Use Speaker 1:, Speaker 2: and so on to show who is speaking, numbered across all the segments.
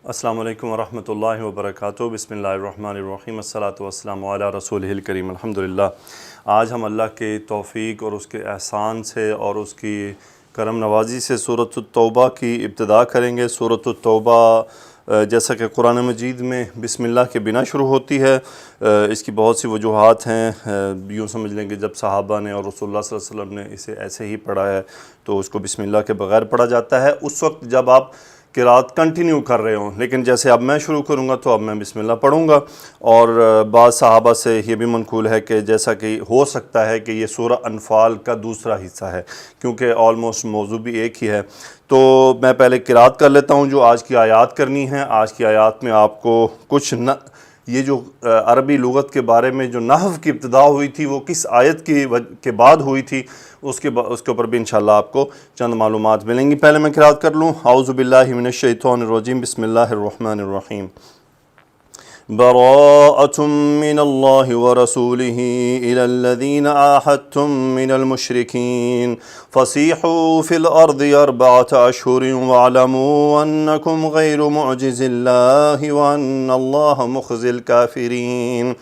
Speaker 1: السلام علیکم ورحمۃ اللہ وبرکاتہ۔ بسم اللہ الرحمن الرحیم، الصلاۃ والسلام علی رسولہ الکریم۔ الحمدللہ، آج ہم اللہ کے توفیق اور اس کے احسان سے اور اس کی کرم نوازی سے سورۃ التوبہ کی ابتدا کریں گے۔ سورۃ التوبہ جیسا کہ قرآن مجید میں بسم اللہ کے بنا شروع ہوتی ہے، اس کی بہت سی وجوہات ہیں۔ یوں سمجھ لیں کہ جب صحابہ نے اور رسول اللہ صلی اللہ علیہ وسلم نے اسے ایسے ہی پڑھا ہے تو اس کو بسم اللہ کے بغیر پڑھا جاتا ہے اس وقت جب آپ قرات کنٹینیو کر رہے ہوں، لیکن جیسے اب میں شروع کروں گا تو اب میں بسم اللہ پڑھوں گا۔ اور بعض صحابہ سے یہ بھی منقول ہے کہ جیسا کہ ہو سکتا ہے کہ یہ سورہ انفال کا دوسرا حصہ ہے، کیونکہ آلموسٹ موضوع بھی ایک ہی ہے۔ تو میں پہلے قرات کر لیتا ہوں جو آج کی آیات کرنی ہے۔ آج کی آیات میں آپ کو کچھ یہ جو عربی لغت کے بارے میں جو نحو کی ابتدا ہوئی تھی وہ کس آیت کے بعد ہوئی تھی، اس کے اوپر بھی انشاءاللہ آپ کو چند معلومات ملیں گی۔ پہلے میں قرات کر لوں۔ اعوذ باللہ من الشیطان الرجیم، بسم اللہ الرحمن الرحیم۔ براءۃ من اللہ ورسولہ الی الذین عاہدتم من المشرکین فسیحوا فی الارض اربعۃ اشہر واعلموا انکم غیر معجز اللہ وان اللہ مخزی الکافرین۔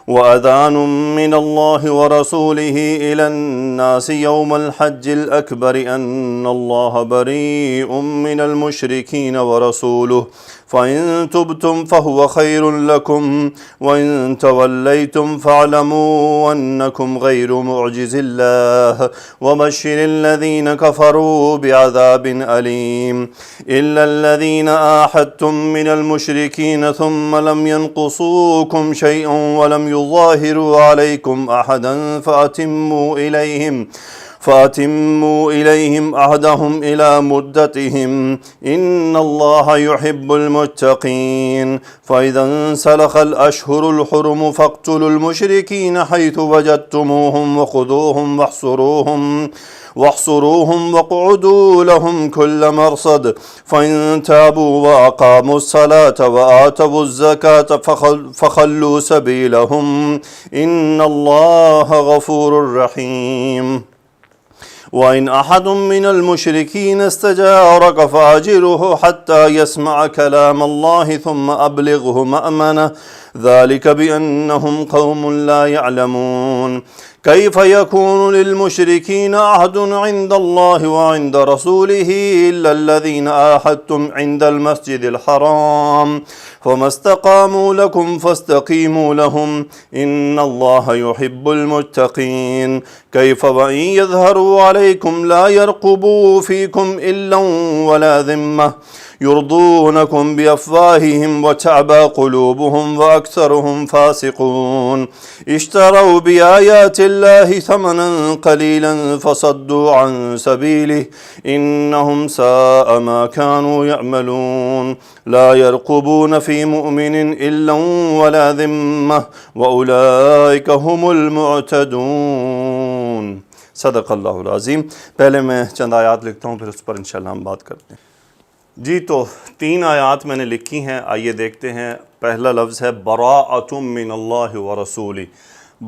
Speaker 1: وَأَذَانٌ مِّنَ اللَّهِ وَرَسُولِهِ إِلَى النَّاسِ يَوْمَ الْحَجِّ الْأَكْبَرِ أَنَّ اللَّهَ بَرِيءٌ مِّنَ الْمُشْرِكِينَ وَرَسُولُهُ فَإِن تُبْتُمْ فَهُوَ خَيْرٌ لَّكُمْ وَإِن تَوَلَّيْتُمْ فَاعْلَمُوا أَنَّكُمْ غَيْرُ مُعْجِزِي اللَّهِ وَبَشِّرِ الَّذِينَ كَفَرُوا بِعَذَابٍ أَلِيمٍ إِلَّا الَّذِينَ عَاهَدتُّم مِّنَ الْمُشْرِكِينَ ثُمَّ لَمْ يَنقُصُوكُمْ شَيْئًا وَلَمْ يظاهروا عليكم أحدا فأتموا إليهم عهدهم إلى مدتهم إن الله يحب المتقين فإذا انسلخ الأشهر الحرم فاقتلوا المشركين حيث وجدتموهم وخذوهم واحصروهم واقعدوا لهم كل مرصد فإن تابوا وأقاموا الصلاة وآتوا الزكاة فخلوا سبيلهم إن الله غفور رحيم۔ وَإِنْ أَحَدٌ مِّنَ الْمُشْرِكِينَ اسْتَجَارَكَ فَأَجِرْهُ حَتَّى يَسْمَعَ كَلَامَ اللَّهِ ثُمَّ أَبْلِغْهُ مَأْمَنَهُ ذَلِكَ بِأَنَّهُمْ قَوْمٌ لَّا يَعْلَمُونَ۔ كيف يكون للمشركين عهد عند الله وعند رسوله إلا الذين عاهدتم عند المسجد الحرام فما استقاموا لكم فاستقيموا لهم إن الله يحب المتقين كيف وإن يظهروا عليكم لا يرقبوا فيكم إلا ولا ذمة يرضونكم بأفواههم وتعبى قلوبهم وأكثرهم فاسقون اشتروا بآيات الله ثمنا قليلا فصدوا عن سبيله إنهم ساء ما كانوا يعملون لا يرقبون في مؤمن إلا ولا ذمة وأولئك هم المعتدون۔ صدق اللہ العظیم۔ پہلے میں چند آیات لکھتا ہوں، پھر اس پر انشاءاللہ ہم بات کرتے ہیں۔ جی، تو 3 آیات میں نے لکھی ہیں، آئیے دیکھتے ہیں۔ پہلا لفظ ہے براءۃ من اللہ ورسولہ۔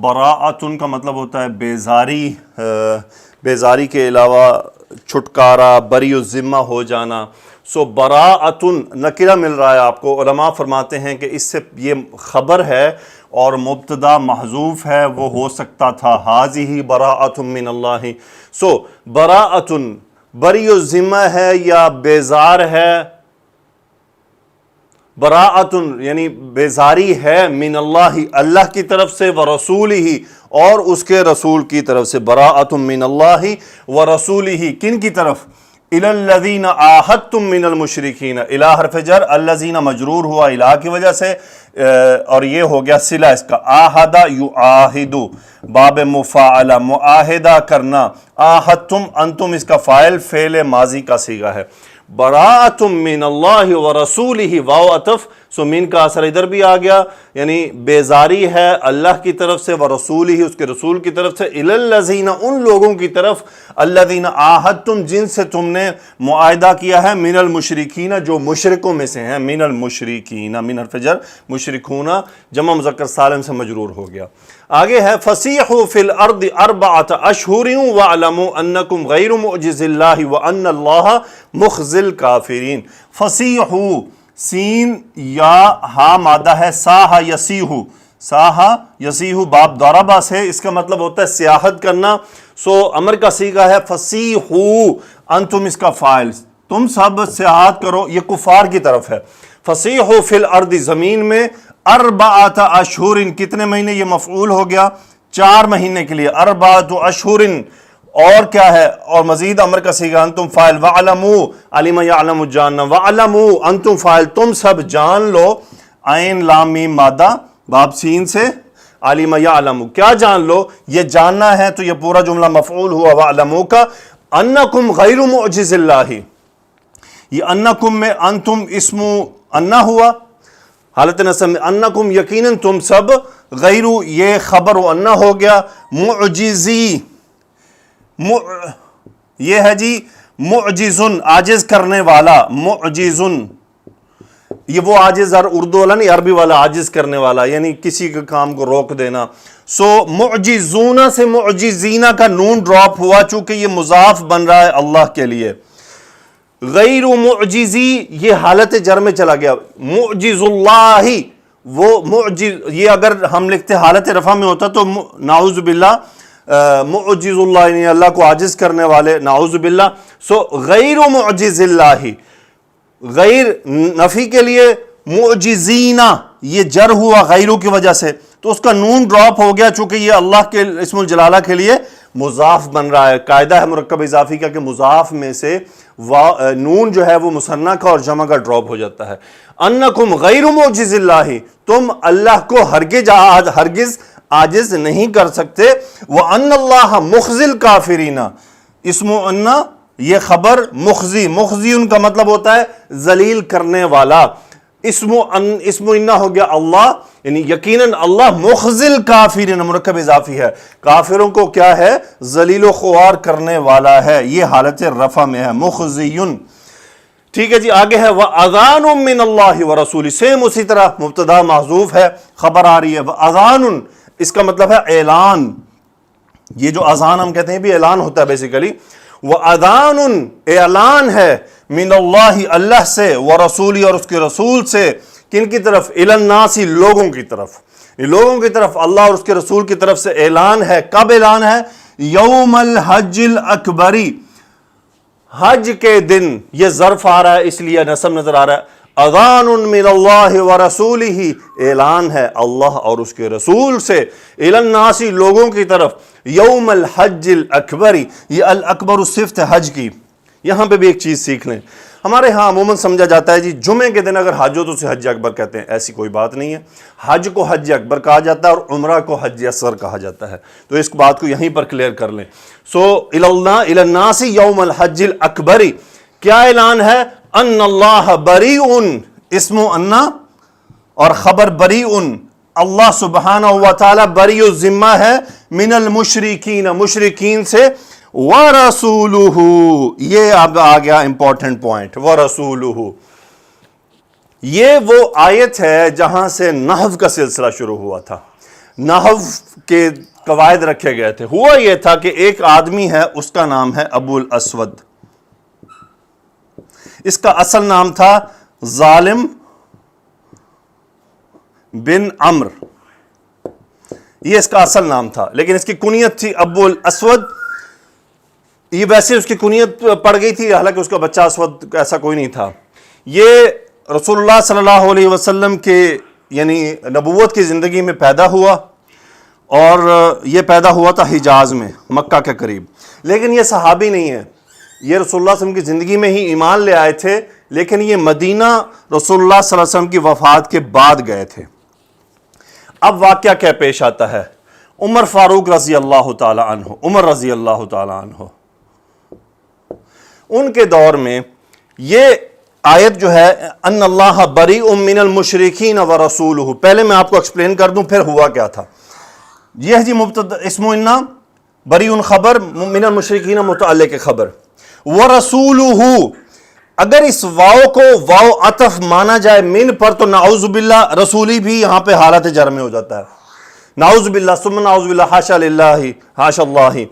Speaker 1: براءۃ کا مطلب ہوتا ہے بیزاری کے علاوہ چھٹکارا، بری الذمہ ہو جانا۔ سو براءۃ نکرہ مل رہا ہے آپ کو۔ علماء فرماتے ہیں کہ اس سے یہ خبر ہے اور مبتدا محذوف ہے، وہ ہو سکتا تھا ھذہ براءۃ من اللہ۔ سو براءۃ بری الذمہ ہے یا بیزار ہے، براءۃ یعنی بیزاری ہے، من اللہ اللہ کی طرف سے، ورسولہ اور اس کے رسول کی طرف سے۔ براءۃ من اللہ ورسولہ کن کی طرف؟ الی الذین عاہدتم من المشرکین۔ الی حرف جر، الذین مجرور ہوا الی کی وجہ سے، اور یہ ہو گیا صلہ اس کا۔ عاہد یعاہد، باب مفاعلہ، معاہدہ کرنا۔ عاہدتم، انتم اس کا فاعل، فعل ماضی کا صیغہ ہے۔ براءۃ من اللہ ورسولہ، واو عطف، سو من کا اثر ادھر بھی آ گیا، یعنی بیزاری ہے اللہ کی طرف سے، ورسولہ اس کے رسول کی طرف سے، الی الذین ان لوگوں کی طرف، الذین عاہدتم جن سے تم نے معاہدہ کیا ہے، من المشرکین جو مشرکوں میں سے ہیں، من المشرکین، من حرف جر، مشرکون جمع مذکر سالم سے مجرور ہو گیا۔ آگے ہے فسیحوا فی الارض اربعۃ اشہر واعلموا انکم غیر معجز اللہ وان اللہ مخزی الکافرین۔ فسیحوا سین یا ہا مادہ ہے، ساہا یسیہو، ساہا یسیہو باب ضربہ سے، اس کا مطلب ہوتا ہے سیاحت کرنا. سو امر کا صیغہ ہے فسیحو، انتم اس کا فاعل، تم سب سیاحت کرو، یہ کفار کی طرف ہے. فسیحو فی الارض، زمین میں، اربعۃ اشہر، کتنے مہینے، یہ مفعول ہو گیا 4 مہینے کے لیے، اربعۃ اشہر. اور کیا ہے، اور مزید امر کا صیغہ انتم فاعل، وَعْلَمُوا علم یعلم جاننا، وَعْلَمُوا انتم فاعل، تم سب جان لو، عین لام میم مادہ باب سین سے، علم یعلم کیا جان لو، یہ جاننا ہے، تو یہ پورا جملہ مفعول ہوا وَعْلَمُوا کا. انکم غیر معجز اللہ، یہ انکم میں انتم اسم انا ہوا حالت نصب میں، انکم یقیناً تم سب، غیر یہ خبر و انا ہو گیا، معجزی یہ ہے جی معجزن عاجز کرنے والا، معجزن یہ وہ عاجز اردو والا نہیں، عربی والا عاجز کرنے والا، یعنی کسی کے کام کو روک دینا. سو معجزون سے معجزینہ کا نون ڈراپ ہوا چونکہ یہ مضاف بن رہا ہے اللہ کے لیے. غیر معجزی یہ حالت جر میں چلا گیا، معجز اللہ وہ معجز، یہ اگر ہم لکھتے حالت رفع میں ہوتا تو نعوذ باللہ معجز اللہ، یعنی اللہ کو عاجز کرنے والے، نعوذ باللہ. سو غیر معجز اللہ، غیر نفی کے لیے، معجزینہ یہ جر ہوا غیرو کی وجہ سے، تو اس کا نون ڈراپ ہو گیا چونکہ یہ اللہ کے اسم الجلالہ کے لیے مضاف بن رہا ہے. قاعدہ ہے مرکب اضافی کا کہ مضاف میں سے نون جو ہے وہ مثنیٰ کا اور جمع کا ڈراپ ہو جاتا ہے. انکم غیر معجز اللہ، تم اللہ کو ہرگز عاجز نہیں کر سکتے. وَأَنَّ اللَّهَ مُخْزِي الْكَافِرِينَ، اسم انا یہ خبر، مخزی، مخزی ان کا مطلب ہوتا ہے ذلیل کرنے والا. اسم انا ہو گیا اللہ، یعنی یقیناً اللہ مخزی الکافرین، مرکب اضافی ہے، کافروں کو کیا ہے، ذلیل و خوار کرنے والا ہے. یہ حالت رفع میں ہے، مخزیون. ٹھیک ہے جی، آگے ہے وَأَذَانٌ مِّنَ اللَّهِ وَرَسُولِهِ، سیم اسی طرح مبتدا محذوف ہے، خبر آ رہی ہے. وَأَذَانٌ اس کا مطلب ہے اعلان، یہ جو اذان ہم کہتے ہیں بھی اعلان ہوتا ہے بیسیکلی. وَأَذَانٌ اعلان ہے، من اللہ اللہ سے، وَرَسُولِهِ اور اس کے رسول سے، کن کی طرف، الی الناس لوگوں کی طرف، لوگوں کی طرف اللہ اور اس کے رسول کی طرف سے اعلان ہے. کب اعلان ہے، یوم الحج الاکبری، حج کے دن. یہ ظرف آ رہا ہے اس لیے نصب نظر آ رہا ہے. اذان من اللہ ورسولہ، اعلان ہے اللہ اور اس کے رسول سے، الی الناس لوگوں کی طرف، یوم الحج الاکبری، یہ الاکبر صفت ہے حج کی. یہاں پہ بھی ایک چیز سیکھ لیں، ہمارے ہاں عموماً سمجھا جاتا ہے جی جمعے کے دن اگر حج ہو تو اسے حج اکبر کہتے ہیں. ایسی کوئی بات نہیں ہے، حج کو حج اکبر کہا جاتا ہے اور عمرہ کو حج اصغر کہا جاتا ہے. تو اس بات کو یہیں پر کلیئر کر لیں. سو الی الناس یوم الحج الاکبری، کیا اعلان ہے، ان اللہ بریء، اسم انا اور خبر بریء، اللہ سبحانہ و تعالی بریء الذمہ ہے، من المشرکین مشرکین سے، وَرَسُولُهُ یہ اب آ گیا امپورٹنٹ پوائنٹ، وَرَسُولُهُ یہ وہ آیت ہے جہاں سے نحو کا سلسلہ شروع ہوا تھا. نحو کے قواعد رکھے گئے تھے. ہوا یہ تھا کہ ایک آدمی ہے، اس کا نام ہے ابو الاسود، اس کا اصل نام تھا ظالم بن عمر، یہ اس کا اصل نام تھا، لیکن اس کی کنیت تھی ابو الاسود. یہ ویسے اس کی کنیت پڑ گئی تھی، حالانکہ اس کا بچہ اسود ایسا کوئی نہیں تھا. یہ رسول اللہ صلی اللہ علیہ وسلم کے یعنی نبوت کی زندگی میں پیدا ہوا، اور یہ پیدا ہوا تھا حجاز میں، مکہ کے قریب. لیکن یہ صحابی نہیں ہے، یہ رسول اللہ صلی اللہ علیہ وسلم کی زندگی میں ہی ایمان لے آئے تھے، لیکن یہ مدینہ رسول اللہ صلی اللہ علیہ وسلم کی وفات کے بعد گئے تھے. اب واقعہ کیا پیش آتا ہے، عمر فاروق رضی اللہ تعالی عنہ، عمر رضی اللہ تعالی عنہ، ان کے دور میں یہ آیت جو ہے ان اللہ بریء من المشرکین ورسولہ، پہلے میں آپ کو ایکسپلین کر دوں پھر ہوا کیا تھا. یہ جی مبتدا اسم انا، بریء خبر، من المشرکین متعلق خبر، ورسولہ اگر اس واو کو واو عطف مانا جائے من پر تو نعوذ باللہ رسولی بھی یہاں پہ حالت جر میں ہو جاتا ہے. نعوذ باللہ ثم نعوذ باللہ، حاشا للہ حاشا اللہ.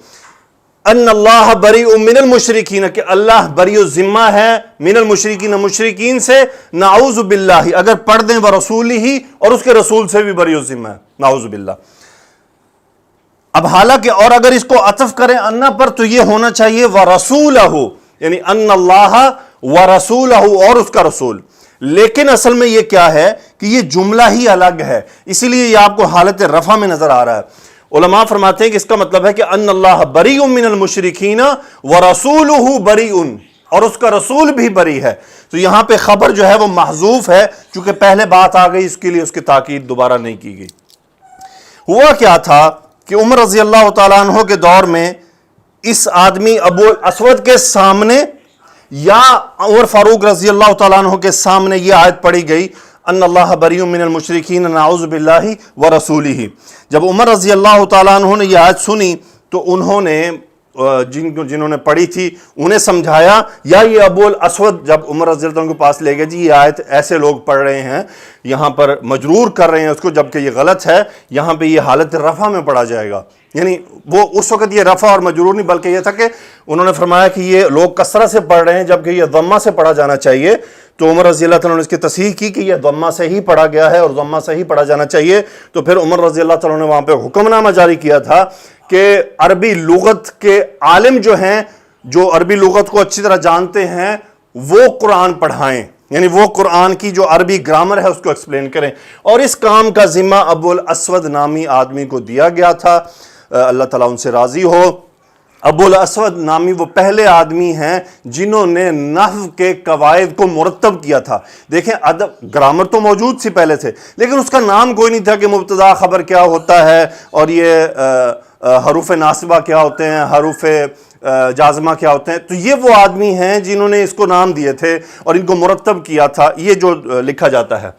Speaker 1: ان اللہ بریء من المشرکین، کہ اللہ بری و ذمہ ہے من المشرکین، مشرکین سے، نعوذ باللہ اگر پڑھ دیں ورسولہ، اور اس کے رسول سے بھی بری و ذمہ ہے، نعوذ باللہ۔ اب حالانکہ اور اگر اس کو عطف کریں انا پر تو یہ ہونا چاہیے ورسولہ، یعنی ان اللہ ورسولہ، اور اس کا رسول، لیکن اصل میں یہ کیا ہے کہ یہ جملہ ہی الگ ہے، اسی لیے یہ آپ کو حالت رفع میں نظر آ رہا ہے۔ علماء فرماتے ہیں کہ اس کا مطلب ہے کہ ان اللہ بریء من المشرکین ورسولہ بریء، اور اس کا رسول بھی بری ہے۔ تو یہاں پہ خبر جو ہے وہ محذوف ہے، چونکہ پہلے بات آ گئی، اس کے لیے اس کی تاکید دوبارہ نہیں کی گئی۔ ہوا کیا تھا کہ عمر رضی اللہ تعالیٰ عنہ کے دور میں اس آدمی ابو الاسود کے سامنے یا عمر فاروق رضی اللہ تعالیٰ عنہ کے سامنے یہ آیت پڑھی گئی، ان اللہ بریء من المشرکین نعوذ باللہ ورسولہ۔ جب عمر رضی اللہ تعالیٰ عنہ نے یہ آیت سنی تو انہوں نے جنہوں نے پڑھی تھی انہیں سمجھایا، یا یہ ابو الاسود جب عمر رضی اللہ عنہ کے پاس لے گئے، جی یہ آیت ایسے لوگ پڑھ رہے ہیں، یہاں پر مجرور کر رہے ہیں اس کو، جبکہ یہ غلط ہے، یہاں پہ یہ حالت رفع میں پڑھا جائے گا۔ یعنی وہ اس وقت یہ رفع اور مجرور نہیں، بلکہ یہ تھا کہ انہوں نے فرمایا کہ یہ لوگ کسرہ سے پڑھ رہے ہیں جبکہ یہ ضمہ سے پڑھا جانا چاہیے۔ تو عمر رضی اللہ تعالیٰ نے اس کی تصحیح کی کہ یہ ضمہ سے ہی پڑھا گیا ہے اور ضمہ سے ہی پڑھا جانا چاہیے۔ تو پھر عمر رضی اللہ تعالیٰ نے وہاں پہ حکم نامہ جاری کیا تھا کہ عربی لغت کے عالم جو ہیں، جو عربی لغت کو اچھی طرح جانتے ہیں، وہ قرآن پڑھائیں، یعنی وہ قرآن کی جو عربی گرامر ہے اس کو ایکسپلین کریں، اور اس کام کا ذمہ ابو الاسود نامی آدمی کو دیا گیا تھا۔ اللہ تعالیٰ ان سے راضی ہو۔ ابو الاسود نامی وہ پہلے آدمی ہیں جنہوں نے نحو کے قواعد کو مرتب کیا تھا۔ دیکھیں ادب گرامر تو موجود سی پہلے سے، لیکن اس کا نام کوئی نہیں تھا کہ مبتدا خبر کیا ہوتا ہے، اور یہ حروف ناصبہ کیا ہوتے ہیں، حروف جازمہ کیا ہوتے ہیں۔ تو یہ وہ آدمی ہیں جنہوں نے اس کو نام دیے تھے اور ان کو مرتب کیا تھا، یہ جو لکھا جاتا ہے۔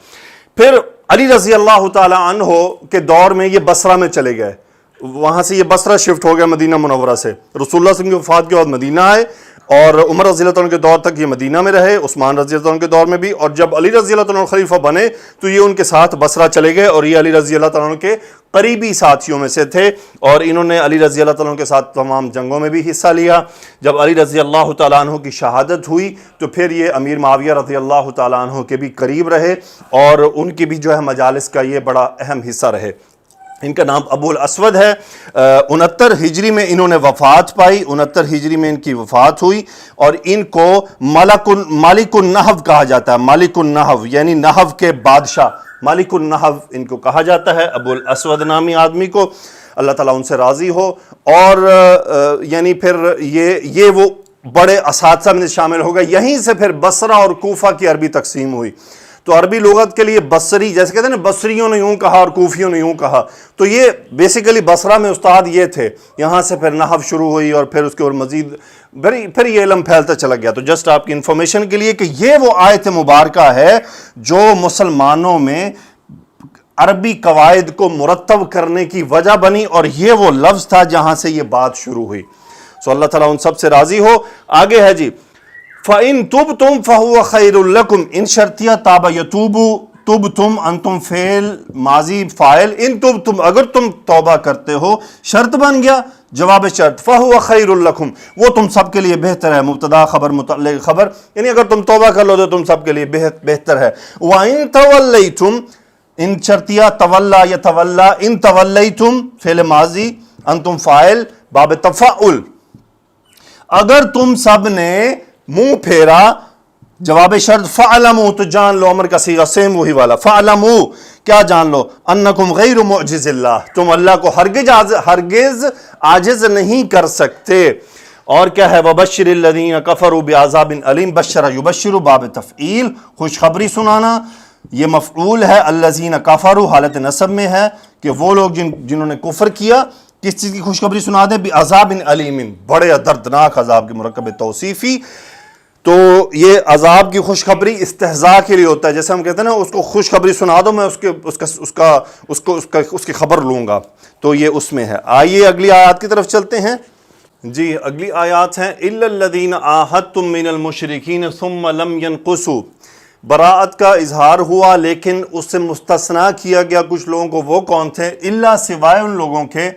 Speaker 1: پھر علی رضی اللہ تعالی عنہ کے دور میں یہ بصرہ میں چلے گئے، وہاں سے یہ بصرہ شفٹ ہو گیا مدینہ منورہ سے۔ رسول اللہ صلی اللہ علیہ وسلم کی وفات کے بعد مدینہ آئے، اور عمر رضی اللہ عنہ کے دور تک یہ مدینہ میں رہے، عثمان رضی اللہ عنہ کے دور میں بھی، اور جب علی رضی اللہ عنہ خلیفہ بنے تو یہ ان کے ساتھ بصرہ چلے گئے، اور یہ علی رضی اللہ عنہ کے قریبی ساتھیوں میں سے تھے، اور انہوں نے علی رضی اللہ عنہ کے ساتھ تمام جنگوں میں بھی حصہ لیا۔ جب علی رضی اللہ تعالیٰ عنہ کی شہادت ہوئی تو پھر یہ امیر معاویہ رضی اللہ تعالیٰ عنہ کے بھی قریب رہے، اور ان کی بھی جو ہے مجالس کا یہ بڑا اہم حصہ رہے۔ ان کا نام ابو الاسود ہے۔ 69 ہجری میں انہوں نے وفات پائی، 69 ہجری میں ان کی وفات ہوئی، اور ان کو مالک النحو کہا جاتا ہے۔ مالک النحو یعنی نحو کے بادشاہ، مالک النحو ان کو کہا جاتا ہے، ابو الاسود نامی آدمی کو۔ اللہ تعالیٰ ان سے راضی ہو۔ اور یعنی پھر یہ وہ بڑے اساتذہ میں شامل ہو گئے۔ یہیں سے پھر بصرہ اور کوفہ کی عربی تقسیم ہوئی۔ تو عربی لغت کے لیے بصری، جیسے کہتے ہیں نا بصریوں نے یوں کہا اور کوفیوں نے یوں کہا، تو یہ بیسیکلی بصرہ میں استاد یہ تھے۔ یہاں سے پھر نحو شروع ہوئی، اور پھر اس کے اور مزید پھر یہ علم پھیلتا چلا گیا۔ تو جسٹ آپ کی انفارمیشن کے لیے کہ یہ وہ آیت مبارکہ ہے جو مسلمانوں میں عربی قواعد کو مرتب کرنے کی وجہ بنی، اور یہ وہ لفظ تھا جہاں سے یہ بات شروع ہوئی۔ سو اللہ تعالیٰ ان سب سے راضی ہو۔ آگے ہے جی فَإِن تُبْتُمْ فَهُوَ خَيْرٌ لَكُمْ، ان شرطیہ تاب یتوبو، تُبْتُمْ انتم فعل ماضی فاعل، ان تُبْتُمْ اگر تم توبہ کرتے ہو، شرط بن گیا، جواب شرط، فَهُوَ خَيْرٌ لَكُمْ وہ تم سب کے لیے بہتر ہے، مبتدا خبر متعلق خبر، یعنی اگر تم توبہ کر لو تو تم سب کے لیے بہتر ہے۔ وَإِن تَوَلَّيْتُمْ ان شرطیہ تولا یتولا، ان تولیتم فعل ماضی انتم فاعل باب تفاعل، اگر تم سب نے منہ پھیرا، جواب شرط فعلموا تو جان لو، امر کا صیغہ سیم وہی والا، فعلموا کیا جان لو، انکم غیر معجز اللہ تم اللہ کو ہرگز عاجز نہیں کر سکتے۔ اور کیا ہے وبشر الذین کفروا بعذاب علیم، بشر یبشر باب تفعیل خوشخبری سنانا، یہ مفعول ہے، الذین کفروا حالت نصب میں ہے کہ وہ لوگ جنہوں نے کفر کیا، کس چیز کی خوشخبری سنا دیں، بعذاب علیم بڑے دردناک عذاب کے مرکب توصیفی۔ تو یہ عذاب کی خوشخبری استہزاء کے لیے ہوتا ہے، جیسے ہم کہتے ہیں نا اس کو خوشخبری سنا دو میں اس کی خبر لوں گا، تو یہ اس میں ہے۔ آئیے اگلی آیات کی طرف چلتے ہیں۔ جی اگلی آیات ہیں الا الذین عاہدتم من المشرکین ثم لم ينقصوا، براءت کا اظہار ہوا لیکن اس سے مستثنا کیا گیا کچھ لوگوں کو، وہ کون تھے؟ الا سوائے ان لوگوں کے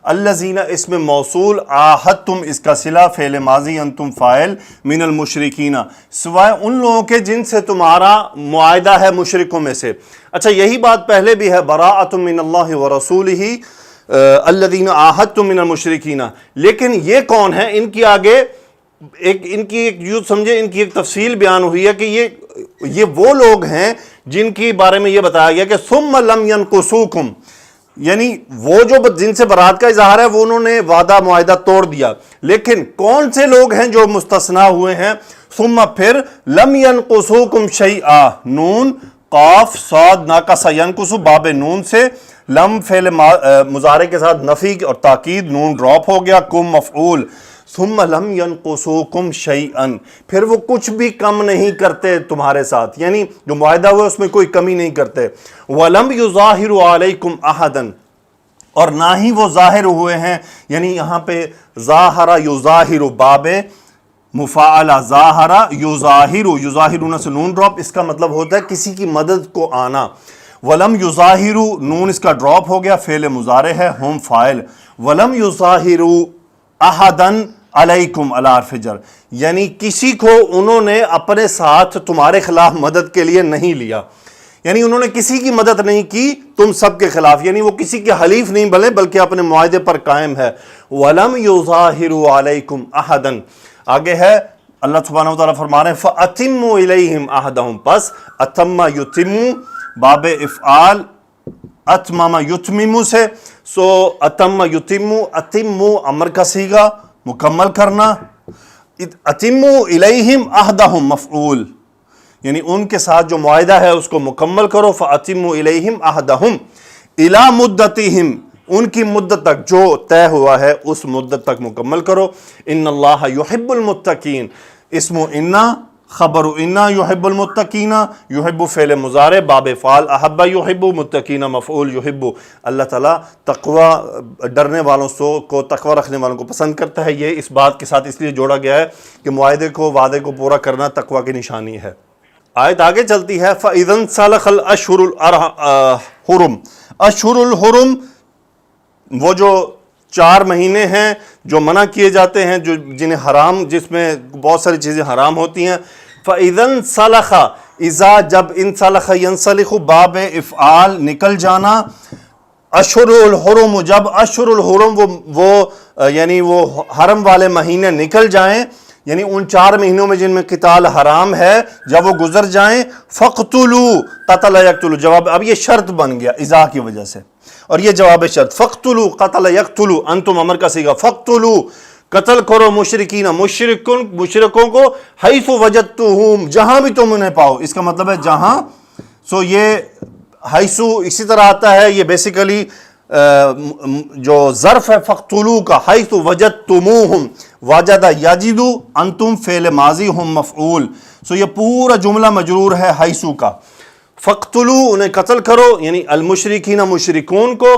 Speaker 1: الذین اس میں موصول، عاہدتم اس کا صلہ فعل ماضی انتم فاعل، من المشرکین سوائے ان لوگوں کے جن سے تمہارا معاہدہ ہے مشرکوں میں سے. اچھا یہی بات پہلے بھی ہے، براءۃ من اللہ ورسولہ الذین عاہدتم من المشرکین. لیکن یہ کون ہے؟ ان کی آگے ان کی ایک یوں سمجھے ان کی ایک تفصیل بیان ہوئی ہے کہ یہ وہ لوگ ہیں جن کے بارے میں یہ بتایا گیا کہ ثم لم ینقصوکم، یعنی وہ جو جن سے برات کا اظہار ہے وہ انہوں نے وعدہ معاہدہ توڑ دیا. لیکن کون سے لوگ ہیں جو مستثنا ہوئے ہیں؟ ثم پھر لم ینقصوکم شیئا، نون قاف صاد ناقص ینقص باب نون سے، لم فعل مضارع کے ساتھ نفی اور تاکید، نون ڈراپ ہو گیا، کم مفعول. ثم لم ینقصوکم شیئا، پھر وہ کچھ بھی کم نہیں کرتے تمہارے ساتھ، یعنی جو معاہدہ ہوا اس میں کوئی کمی نہیں کرتے. ولم یظاہروا علیکم احدا، اور نہ ہی وہ ظاہر ہوئے ہیں، یعنی یہاں پہ ظاہر یظاہر باب مفاعلہ، ظاہر یظاہر، یظاہرون سے نون ڈراپ، اس کا مطلب ہوتا ہے کسی کی مدد کو آنا. ولم یظاہروا، نون اس کا ڈراپ ہو گیا، فعل مضارع ہے، ہم فاعل. ولم یظاہروا احدا علیکم علی حرف جر، یعنی کسی کو انہوں نے اپنے ساتھ تمہارے خلاف مدد کے لیے نہیں لیا، یعنی انہوں نے کسی کی مدد نہیں کی تم سب کے خلاف، یعنی وہ کسی کے حلیف نہیں بنے بلکہ اپنے معاہدے پر قائم ہے. وَلَمْ يُظَاهِرُوا عَلَيْكُمْ أَحَدًا، آگے ہے اللہ سبحانہ وتعالیٰ فرما رہے ہیں فَأَتِمُّوا إِلَيْهِمْ عَهْدَهُمْ، پس اتم یتم باب افعال اتمم یتمم سے، سو اتم یتم، اتم امر کا صیغہ مکمل کرنا، اتموا الیہم عہدہم مفعول، یعنی ان کے ساتھ جو معاہدہ ہے اس کو مکمل کرو. فاتموا الیہم عہدہم الی مدتہم، ان کی مدت تک جو طے ہوا ہے اس مدت تک مکمل کرو. ان اللہ یحب المتقین، اسم انا خبر انا یحب المتقین، یحب فعل مضارع باب فعال احب یحب، متقین مفعول یحب. اللہ تعالیٰ تقوی ڈرنے والوں کو، تقوی رکھنے والوں کو پسند کرتا ہے. یہ اس بات کے ساتھ اس لیے جوڑا گیا ہے کہ معاہدے کو، وعدے کو پورا کرنا تقوی کی نشانی ہے. آیت آگے چلتی ہے فَإِذَا انْسَلَخَ الْأَشْهُرُ الْحُرُمُ، اشہر الحرم وہ جو 4 مہینے ہیں جو منع کیے جاتے ہیں، جو جنہیں حرام، جس میں بہت ساری چیزیں حرام ہوتی ہیں. فَإِذَا انْسَلَخَ، اذا جب انسلخ ینسلخ باب افعال نکل جانا، اشہر الحرم جب اشہر الحرم وہ یعنی وہ حرم والے مہینے نکل جائیں، یعنی ان 4 مہینوں میں جن میں قتال حرام ہے جب وہ گزر جائیں، فَقْتُلُوا قتل یقتل، جواب اب یہ شرط بن گیا اذا کی وجہ سے، اور یہ جواب شرط. فَقْتُلُوا قتل یقتل، انتم امر کا صیغہ، فَقْتُلُوا قتل کرو مشرکین، مشرکوں کو، حیث وجدتہم جہاں بھی تم انہیں پاؤ، اس کا مطلب ہے جہاں. سو یہ حیث اسی طرح آتا ہے، یہ بیسیکلی جو ظرف ہے فَقْتُلُوا کا، حیث وجدتموہم، وجد یجد انتم فعل ماضی ہم مفعول. سو یہ پورا جملہ مجرور ہے حیث کا. فَقْتُلُوا انہیں قتل کرو، یعنی المشرکین مشرکون کو،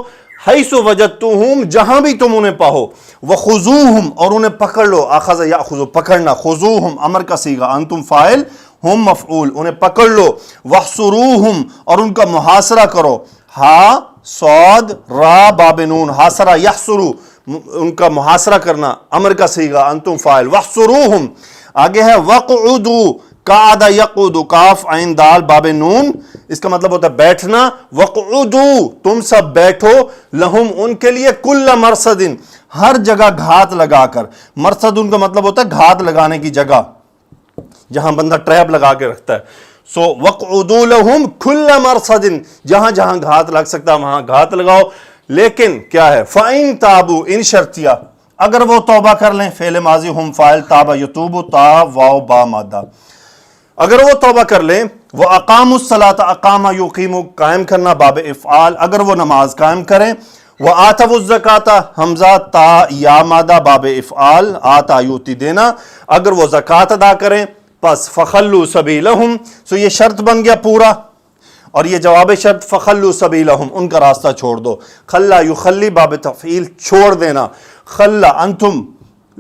Speaker 1: حیث وجدتہم جہاں بھی تم انہیں پاؤ، وخذوہم اور انہیں پکڑ لو، اخذ یاخذ پکڑنا، خذوہم امر کا صیغہ، انتم فاعل ہم مفعول، انہیں پکڑ لو. واحصروہم اور ان کا محاصرہ کرو، ہا صاد را باب نون، حاصرہ یحصرو ان کا محاصرہ کرنا، امر کا صیغہ، انتم فاعل. واحصروہم آگے ہے وقعدوا، قعد یقعد کاف عین دال باب نون، اس کا مطلب ہوتا ہے بیٹھنا. وقعدوا تم سب بیٹھو، لہم ان کے لیے، کل مرصد ہر جگہ گھات لگا کر. مرصد ان کا مطلب ہوتا ہے گھات لگانے کی جگہ، جہاں بندہ ٹریپ لگا کے رکھتا ہے. سو وقعدوا لہم کل مرصد، جہاں جہاں گھات لگ سکتا ہے وہاں گھات لگاؤ. لیکن کیا ہے، فَإِن تَابُوا ان شرطیہ، اگر وہ توبہ کر لیں، فعل ماضی ہم فاعل تاب یتوب، تا واو با مادہ، اگر وہ توبہ کر لیں. وہ اقاموا الصلاۃ، اقام یقیم قائم کرنا باب افعال، اگر وہ نماز قائم کریں. وہ آتوا الزکاۃ حمزہ تا یا مادہ باب افعال، آتا یوتی دینا، اگر وہ زکوٰۃ ادا کریں. پس فخلوا سبیلہم، سو یہ شرط بن گیا پورا، اور یہ جواب شرط فخلوا سبیلہم ان کا راستہ چھوڑ دو. خلا یخلی باب تفعیل چھوڑ دینا، خلا انتم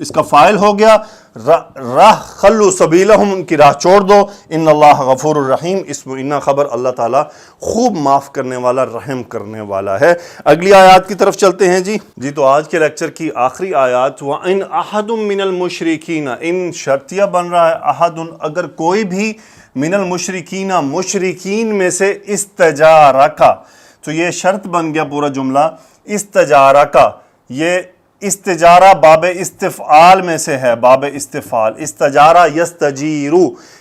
Speaker 1: اس کا فائل ہو گیا راہ خلو سبیلہم، ان کی راہ چھوڑ دو، ان اللہ غفور الرحیم، اسم انا خبر اللہ تعالیٰ خوب معاف کرنے والا رحم کرنے والا ہے۔ اگلی آیات کی طرف چلتے ہیں جی تو آج کے لیکچر کی آخری آیات وَإِنْ أَحَدٌ مِّنَ الْمُشْرِكِينَ، ان شرطیہ بن رہا ہے احد، اگر کوئی بھی من المشرکین مشرکین میں سے استجارکا، تو یہ شرط بن گیا پورا جملہ استجارکا، یہ استجارہ باب استفعال میں سے ہے، باب استفعال، استجارہ یستجیرو،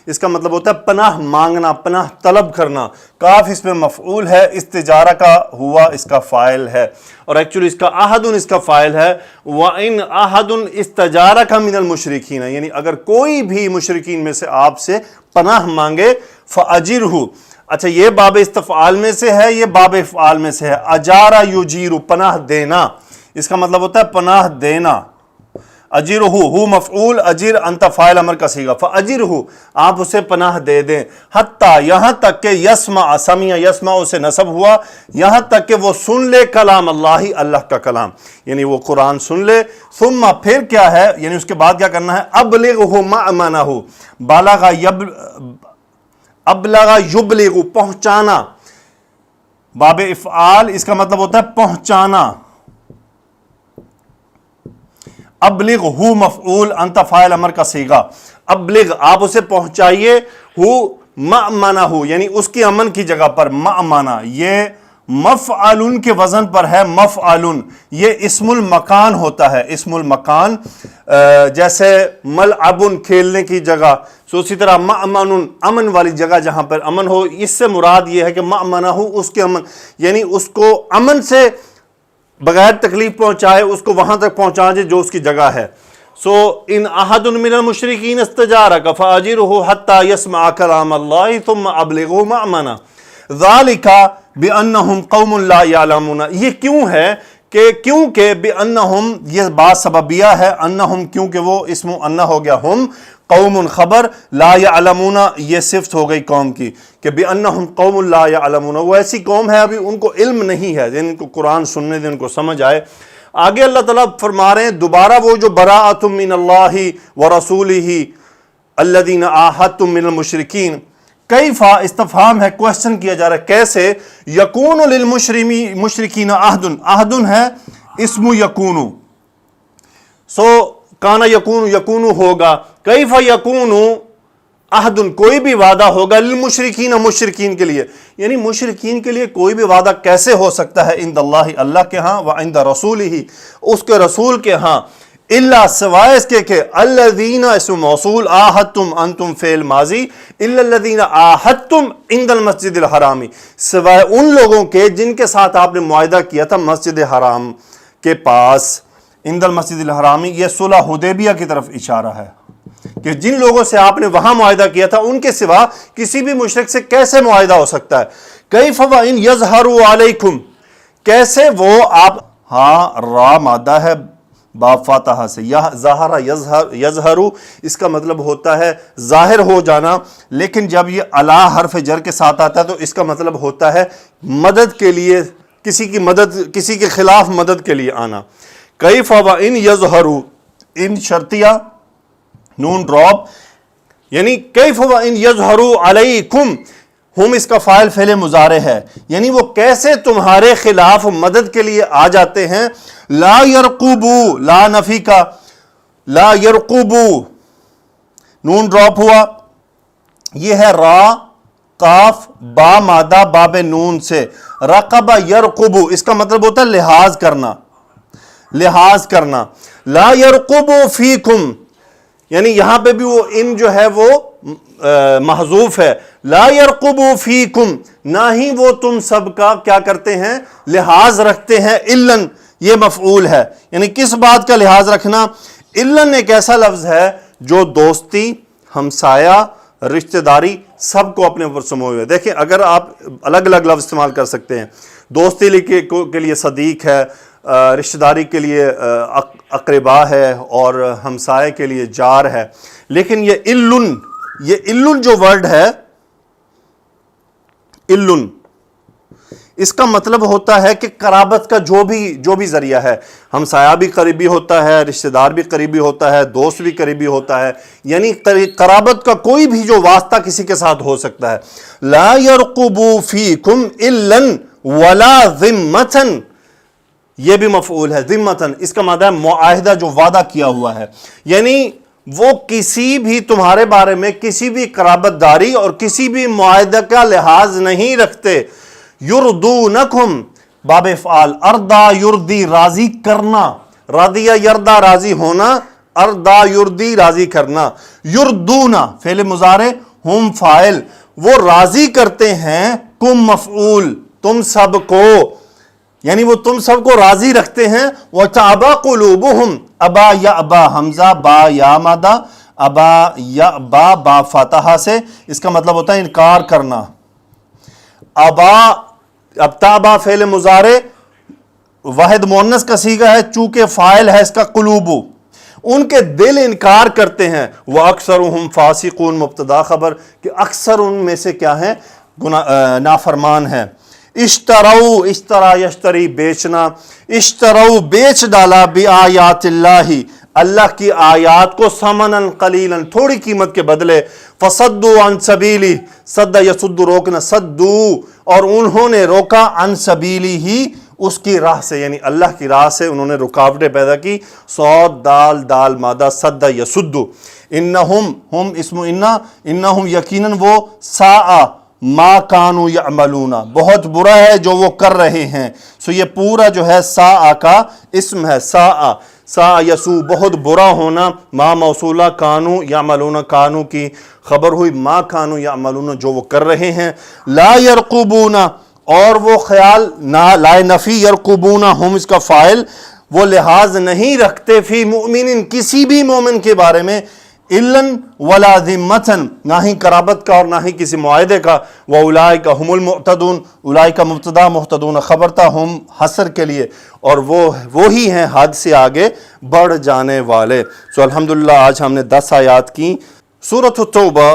Speaker 1: اس کا مطلب ہوتا ہے پناہ مانگنا، پناہ طلب کرنا، کاف اس میں مفعول ہے، استجارہ کا ہوا اس کا فاعل ہے، اور ایکچولی اس کا احدن اس کا فاعل ہے، وَإِنْ أَحَدٌ اسْتَجَارَكَ مِنَ الْمُشْرِكِينَ، یعنی اگر کوئی بھی مشرکین میں سے آپ سے پناہ مانگے فَأَجِرْهُ، اچھا یہ باب استفعال میں سے ہے، یہ باب افعال میں سے ہے، اجارہ یجیرو پناہ دینا، اس کا مطلب ہوتا ہے پناہ دینا، اجرہ ہو مفعول، اجر انت فاعل امر کا صیغہ، فاجرہ آپ اسے پناہ دے دیں، حتیٰ یہاں تک کہ یسمع، سمع یسمع سے نصب ہوا، یہاں تک کہ وہ سن لے کلام اللہ، اللہ کا کلام، یعنی وہ قرآن سن لے، ثم پھر کیا ہے، یعنی اس کے بعد کیا کرنا ہے، ابلغہ مأمنہ، ابلغ یبلغ پہنچانا، باب افعال اس کا مطلب ہوتا ہے پہنچانا، ابلغ ہو مفعول انت فاعل امر کا صیغہ، ابلغ آپ اسے پہنچائیے، ہو مأمنہ ہو یعنی اس کی امن کی جگہ پر، مأمنہ یہ مفعلن کے وزن پر ہے، مفعلن یہ اسم المکان ہوتا ہے، اسم المکان، جیسے ملعبن کھیلنے کی جگہ، سو اسی طرح مأمن امن والی جگہ جہاں پر امن ہو، اس سے مراد یہ ہے کہ مأمنہ ہو اس کے امن، یعنی اس کو امن سے بغیر تکلیف پہنچائے، اس کو وہاں تک پہنچا دے جو اس کی جگہ ہے۔ سو ان احد من المشرکین استجارک فاجرہ حتی یسمع کلام اللہ ثم ابلغہ مأمنہ ذالک بانہم قوم لا یعلمون، یہ کیوں ہے کہ کیونکہ بانہم یہ بات سببیہ ہے، انہم کیونکہ وہ اسم انہ ہو گیا، ہم قوم خبر، لا یعلمون یہ صفت ہو گئی قوم کی، کہ بانہم قوم لا یعلمون وہ ایسی قوم ہے ابھی ان کو علم نہیں ہے، جن کو قرآن سننے دے ان کو سمجھ آئے۔ آگے اللہ تعالیٰ فرما رہے ہیں دوبارہ وہ جو براءۃ من اللہ ورسولہ الذین عاہدتم من المشرکین، کیف استفہام ہے، کوشچن کیا جا رہا ہے کیسے، یکون للمشرکین عہد، عہد ہے اسم یکون، سو کانا یکون، یکون ہوگا، کیف یکون عہد کوئی بھی وعدہ ہوگا، للمشرکین مشرکین کے لیے، یعنی مشرکین کے لیے کوئی بھی وعدہ کیسے ہو سکتا ہے، عند اللہ اللہ کے ہاں، وعند رسولہ اس کے رسول کے ہاں، الا سوائے اس کے کہ الذین اسم موصول، عاہدتم انتم فعل ماضی، الا الذین عاہدتم عند المسجد الحرامی، سوائے ان لوگوں کے جن کے ساتھ آپ نے معاہدہ کیا تھا مسجد حرام کے پاس، عند المسجد الحرامی، یہ صلح حدیبیہ کی طرف اشارہ ہے کہ جن لوگوں سے آپ نے وہاں معاہدہ کیا تھا ان کے سوا کسی بھی مشرک سے کیسے معاہدہ ہو سکتا ہے، کیف وان یظہروا علیکم، کیسے وہ آپ، ہاں را مادہ ہے باب فاتحہ سے، ظاہر یظہر اس کا مطلب ہوتا ہے ظاہر ہو جانا، لیکن جب یہ علی حرف جر کے ساتھ آتا ہے تو اس کا مطلب ہوتا ہے مدد کے لیے، کسی کی مدد، کسی کے خلاف مدد کے لیے آنا۔ کیف وان یظہروا، ان شرطیہ نون ڈراپ، یعنی کیف وان یظہروا علیکم، ہم اس کا فاعل فعل مضارع ہے، یعنی وہ کیسے تمہارے خلاف مدد کے لیے آ جاتے ہیں، لا یرقبو، لا نفی کا، لا یرقبو نون ڈراپ ہوا، یہ ہے را قاف با مادہ باب نون سے، رقب یرقبو اس کا مطلب ہوتا ہے لحاظ کرنا، لحاظ کرنا، لا یرقبو فیکم، یعنی یہاں پہ بھی وہ ان جو ہے وہ محذوف ہے، لا یرقبو فیکم نہ ہی وہ تم سب کا کیا کرتے ہیں، لحاظ رکھتے ہیں، الن یہ مفعول ہے، یعنی کس بات کا لحاظ رکھنا، الن ایک ایسا لفظ ہے جو دوستی، ہمسایہ، رشتہ داری سب کو اپنے اوپر سموئے ہوئے، دیکھیں اگر آپ الگ الگ لفظ استعمال کر سکتے ہیں، دوستی کے لیے صدیق ہے، رشتہ داری کے لیے اقربا ہے، اور ہمسائے کے لیے جار ہے، لیکن یہ الن جو ورڈ ہے، الن اس کا مطلب ہوتا ہے کہ قرابت کا جو بھی ذریعہ ہے، ہمسایہ بھی قریبی ہوتا ہے، رشتہ دار بھی قریبی ہوتا ہے، دوست بھی قریبی ہوتا ہے، یعنی قرابت کا کوئی بھی جو واسطہ کسی کے ساتھ ہو سکتا ہے۔ لا يرقبوا فيكم الا ولا ذمة، یہ بھی مفعول ہے، ذمتن اس کا معنی ہے معاہدہ، جو وعدہ کیا ہوا ہے، یعنی وہ کسی بھی تمہارے بارے میں کسی بھی قرابت داری اور کسی بھی معاہدہ کا لحاظ نہیں رکھتے۔ یردونکم باب افعال، اردا یردی راضی کرنا، رضیہ یردا راضی ہونا، اردا یردی راضی کرنا، یردونا فعل مضارع، ہم فاعل، وہ راضی کرتے ہیں، کم مفعول تم سب کو، یعنی وہ تم سب کو راضی رکھتے ہیں۔ وَتَعْبَى قُلُوبُهُمْ، ابا یا ابا حمزہ با یا مادہ، ابا یا با فاتحہ سے، اس کا مطلب ہوتا ہے انکار کرنا۔ ابا، اب تابا فعل مضارع واحد مؤنث کا صیغہ ہے، چونکہ فاعل ہے اس کا قلوبو، ان کے دل انکار کرتے ہیں۔ وَأَكْثَرُهُمْ فَاسِقُونَ مبتدا خبر کہ اکثر ان میں سے کیا ہیں، نافرمان ہیں۔ اشتروا، اشترا یشتری بیچنا، اشتروا بیچ ڈالا، بآیات اللہ اللہ کی آیات کو، ثمنا قلیلا تھوڑی قیمت کے بدلے، فصدوا عن سبیلی، صد یصد روکنا، صدوا اور انہوں نے روکا، عن سبیلی ہی اس کی راہ سے، یعنی اللہ کی راہ سے انہوں نے رکاوٹیں پیدا کی۔ صاد دال دال مادہ، صد یصد، انہم ہم اسم انہم یقیناً وہ، ساء ما کانوا یعملون بہت برا ہے جو وہ کر رہے ہیں۔ سو یہ پورا جو ہے ساء کا اسم ہے، ساء یسوء بہت برا ہونا، ما موصولہ، کانوا یعملون کانوا کی خبر ہوئی، ما کانوا یعملون جو وہ کر رہے ہیں۔ لا یرقبون اور وہ خیال نہ، لا نفی، یرقبون ہم اس کا فاعل، وہ لحاظ نہیں رکھتے، فی مؤمن کسی بھی مومن کے بارے میں، الا ولا ذمتن نہ ہی قرابت کا اور نہ ہی کسی معاہدے کا۔ واولئک هم المعتدون، اولئک مبتدا، محتدون خبر تھا، ہم حصر کے لیے، اور وہی ہیں حد سے آگے بڑھ جانے والے۔ سو الحمدللہ آج ہم نے 10 آیات کی۔ سورۃ التوبہ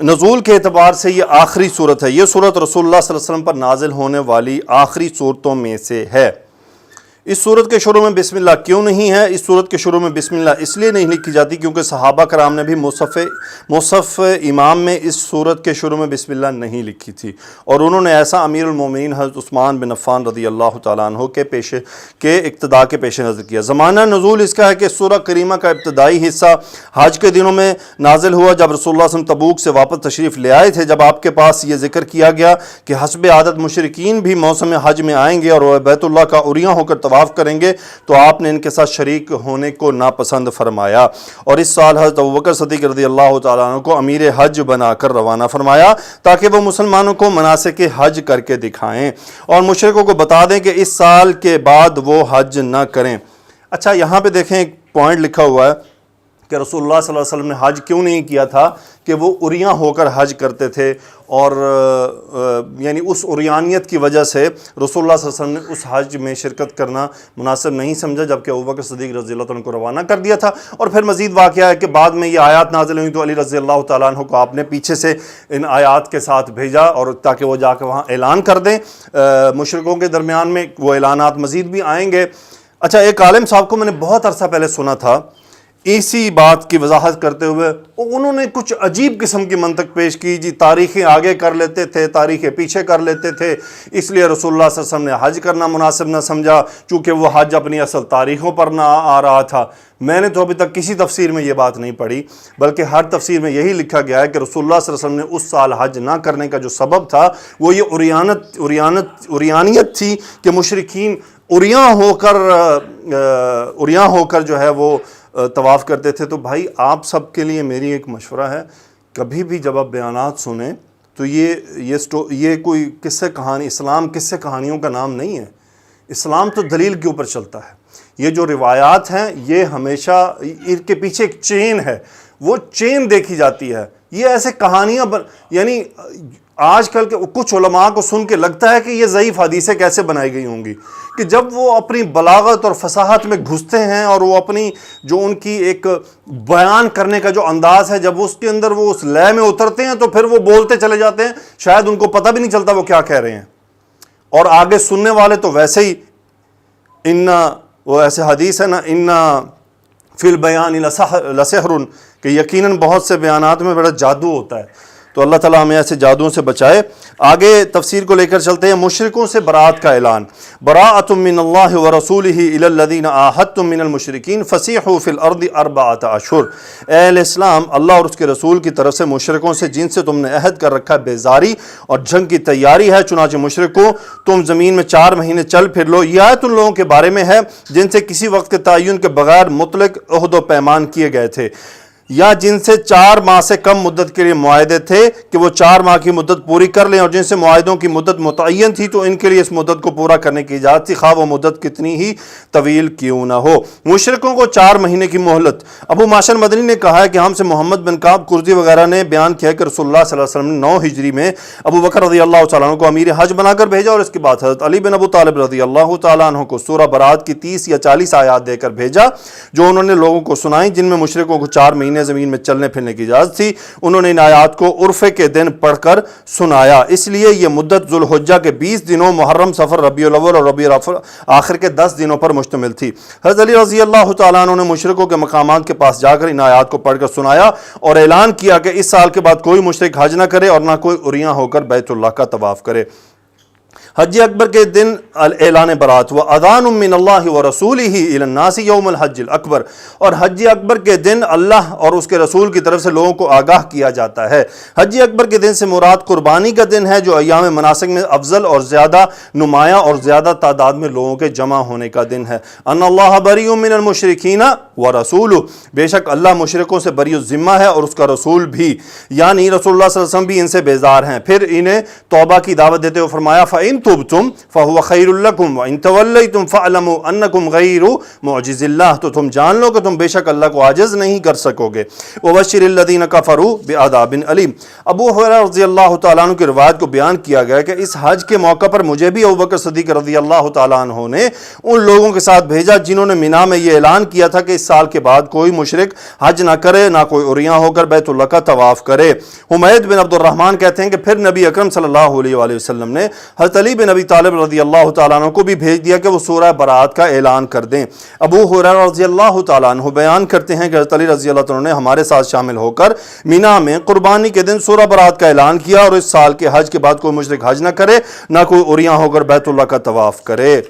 Speaker 1: نزول کے اعتبار سے یہ آخری صورت ہے، یہ صورت رسول اللہ صلی اللہ علیہ وسلم پر نازل ہونے والی آخری صورتوں میں سے ہے۔ اس صورت کے شروع میں بسم اللہ کیوں نہیں ہے؟ اس صورت کے شروع میں بسم اللہ اس لیے نہیں لکھی جاتی کیونکہ صحابہ کرام نے بھی مصحف امام میں اس صورت کے شروع میں بسم اللہ نہیں لکھی تھی، اور انہوں نے ایسا امیر المومنین حضرت عثمان بن عفان رضی اللہ تعالیٰ عنہ کے اقتداء کے پیش نظر کیا۔ زمانہ نزول اس کا ہے کہ سورہ کریمہ کا ابتدائی حصہ حج کے دنوں میں نازل ہوا، جب رسول اللہ صلی اللہ علیہ وسلم تبوک سے واپس تشریف لے آئے تھے، جب آپ کے پاس یہ ذکر کیا گیا کہ حسب عادت مشرکین بھی موسم حج میں آئیں گے اور وہ بیت اللہ کا عریاں ہو کر طواف کریں گے، تو آپ نے ان کے ساتھ شریک ہونے کو ناپسند فرمایا، اور اس سال حضرت ابوبکر صدیق رضی اللہ تعالیٰ عنہ کو امیر حج بنا کر روانہ فرمایا تاکہ وہ مسلمانوں کو مناسک حج کر کے دکھائیں اور مشرکوں کو بتا دیں کہ اس سال کے بعد وہ حج نہ کریں۔ اچھا، یہاں پہ دیکھیں ایک پوائنٹ لکھا ہوا ہے کہ رسول اللہ صلی اللہ علیہ وسلم نے حج کیوں نہیں کیا تھا، کہ وہ عریاں ہو کر حج کرتے تھے، اور یعنی اس عریانیت کی وجہ سے رسول اللہ صلی اللہ علیہ وسلم نے اس حج میں شرکت کرنا مناسب نہیں سمجھا، جبکہ ابوبکر صدیق رضی اللہ عنہ کو روانہ کر دیا تھا۔ اور پھر مزید واقعہ ہے کہ بعد میں یہ آیات نازل ہوئی تو علی رضی اللہ تعالیٰ عنہ کو آپ نے پیچھے سے ان آیات کے ساتھ بھیجا، اور تاکہ وہ جا کے وہاں اعلان کر دیں۔ مشرکوں کے درمیان میں وہ اعلانات مزید بھی آئیں گے۔ اچھا، ایک عالم صاحب کو میں نے بہت عرصہ پہلے سنا تھا، اسی بات کی وضاحت کرتے ہوئے انہوں نے کچھ عجیب قسم کی منطق پیش کی، جی تاریخیں آگے کر لیتے تھے، تاریخیں پیچھے کر لیتے تھے، اس لیے رسول اللہ صلی اللہ علیہ وسلم نے حج کرنا مناسب نہ سمجھا چونکہ وہ حج اپنی اصل تاریخوں پر نہ آ رہا تھا۔ میں نے تو ابھی تک کسی تفسیر میں یہ بات نہیں پڑھی، بلکہ ہر تفسیر میں یہی لکھا گیا ہے کہ رسول اللہ صلی اللہ علیہ وسلم نے اس سال حج نہ کرنے کا جو سبب تھا وہ یہ عریانیت تھی کہ مشرکین عریاں ہو کر جو ہے وہ طواف کرتے تھے۔ تو بھائی آپ سب کے لیے میری ایک مشورہ ہے، کبھی بھی جب آپ بیانات سنیں تو یہ کوئی قصے کہانی، اسلام قصے کہانیوں کا نام نہیں ہے، اسلام تو دلیل کے اوپر چلتا ہے۔ یہ جو روایات ہیں یہ ہمیشہ ان کے پیچھے ایک چین ہے، وہ چین دیکھی جاتی ہے۔ یہ ایسے کہانیاں یعنی آج کل کے کچھ علماء کو سن کے لگتا ہے کہ یہ ضعیف حدیثیں کیسے بنائی گئی ہوں گی، کہ جب وہ اپنی بلاغت اور فصاحت میں گھستے ہیں اور وہ اپنی جو ان کی ایک بیان کرنے کا جو انداز ہے، جب اس کے اندر وہ اس لے میں اترتے ہیں تو پھر وہ بولتے چلے جاتے ہیں، شاید ان کو پتہ بھی نہیں چلتا وہ کیا کہہ رہے ہیں۔ اور آگے سننے والے تو ویسے ہی وہ ایسے حدیث ہے نا، ان فی البیان لسحر، کہ یقیناً بہت سے بیانات میں بڑا جادو ہوتا ہے. تو اللہ تعالیٰ ہمیں ایسے جادوؤں سے بچائے. آگے تفسیر کو لے کر چلتے ہیں. مشرکوں سے برات کا اعلان. براءۃ من اللہ ورسولہ الی الذین عاہدتم من المشرکین فسیحوا فی الارض 4 اشہر. اے اہل اسلام، اللہ اور اس کے رسول کی طرف سے مشرکوں سے جن سے تم نے عہد کر رکھا ہے بیزاری اور جنگ کی تیاری ہے، چنانچہ مشرکوں تم زمین میں 4 مہینے چل پھر لو. یہ آیت ان لوگوں کے بارے میں ہے جن سے کسی وقت کے تعین کے بغیر مطلق عہد و پیمان کیے گئے تھے، یا جن سے 4 ماہ سے کم مدت کے لیے معاہدے تھے کہ وہ 4 ماہ کی مدت پوری کر لیں، اور جن سے معاہدوں کی مدت متعین تھی تو ان کے لیے اس مدت کو پورا کرنے کی اجازت تھی، خواہ وہ مدت کتنی ہی طویل کیوں نہ ہو. مشرکوں کو 4 مہینے کی مہلت. ابو معشر مدنی نے کہا ہے کہ ہم سے محمد بن کعب قرظی وغیرہ نے بیان کیا کہ رسول اللہ صلی اللہ علیہ وسلم نے 9 ہجری میں ابو بکر رضی اللہ تعالیٰ عنہ کو امیر حج بنا کر بھیجا، اور اس کے بعد حضرت علی بن ابو طالب رضی اللہ تعالیٰ عنہ کو سورہ برات کی 30 یا 40 آیات دے کر بھیجا، جو انہوں نے لوگوں کو سنائیں، جن میں مشرکوں کو 4 مہینے زمین میں چلنے پھرنے کی اجازت تھی. انہوں نے ان آیات کو عرفے کے دن پڑھ کر سنایا. اس لیے یہ مدت ذوالحجہ کے 20 دنوں، محرم، صفر، ربیع الاول اور ربیع آخر کے 10 دنوں پر مشتمل تھی. حضرت علی رضی اللہ تعالیٰ عنہ نے مشرکوں کے مقامات کے پاس جا کر ان آیات کو پڑھ کر سنایا اور اعلان کیا کہ اس سال کے بعد کوئی مشرک حج نہ کرے اور نہ کوئی عریاں ہو کر بیت اللہ کا طواف کرے. حج اکبر کے دن اعلان برات. وَأَذَانٌ مِّنَ اللَّهِ وَرَسُولِهِ إِلَى النَّاسِ يَوْمَ الْحَجِّ الْأَكْبَرِ. اور حج اکبر کے دن اللہ اور اس کے رسول کی طرف سے لوگوں کو آگاہ کیا جاتا ہے. حج اکبر کے دن سے مراد قربانی کا دن ہے، جو ایام مناسک میں افضل اور زیادہ نمایاں اور زیادہ تعداد میں لوگوں کے جمع ہونے کا دن ہے. ان اللہ بریء من المشرکین ورسولہ. بے شک اللہ مشرکوں سے بری الذمہ ہے اور اس کا رسول بھی، یعنی رسول اللہ صلی اللہ علیہ وسلم بھی ان سے بیزار ہیں. پھر انہیں توبہ کی دعوت دیتے ہوئے فرمایا فَإِن تُبْتُمْ فَهُوَ خَيْرٌ لَكُمْ وَإِن تَوَلَّيْتُمْ فَاعْلَمُوا أَنَّكُمْ غَيْرُ مُعْجِزِ اللَّهِ. تو تم جان لو کہ تم بے شک اللہ کو عاجز نہیں کر سکو گے. وَبَشِّرِ الَّذِينَ كَفَرُوا بِعَذَابٍ أَلِيمٍ. ابو ہریرہ رضی اللہ تعالیٰ عنہ کی روایت کو بیان کیا گیا کہ اس حج کے موقع پر مجھے بھی ابوبکر صدیق رضی اللہ تعالیٰ عنہ نے ان لوگوں کے ساتھ بھیجا جنہوں نے مینا میں یہ اعلان کیا تھا کہ اس سال کے بعد کوئی مشرک حج نہ کرے، نہ کوئی عریاں ہو کر بیت اللہ کا طواف کرے. حمید بن عبد الرحمن کہتے ہیں کہ پھر نبی اکرم صلی اللہ علیہ وآلہ وسلم نے حضرت علی بن ابی طالب رضی اللہ تعالیٰ عنہ کو بھی بھیج دیا کہ وہ سورہ برات کا اعلان کر دیں. ابو ہریرہ رضی اللہ تعالیٰ عنہ بیان کرتے ہیں کہ حضرت علی رضی اللہ تعالیٰ عنہ نے ہمارے ساتھ شامل ہو کر مینا میں قربانی کے دن سورہ برات کا اعلان کیا، اور اس سال کے حج کے بعد کوئی مشرک حج نہ کرے، نہ کوئی عریاں ہو کر بیت اللہ کا طواف کرے.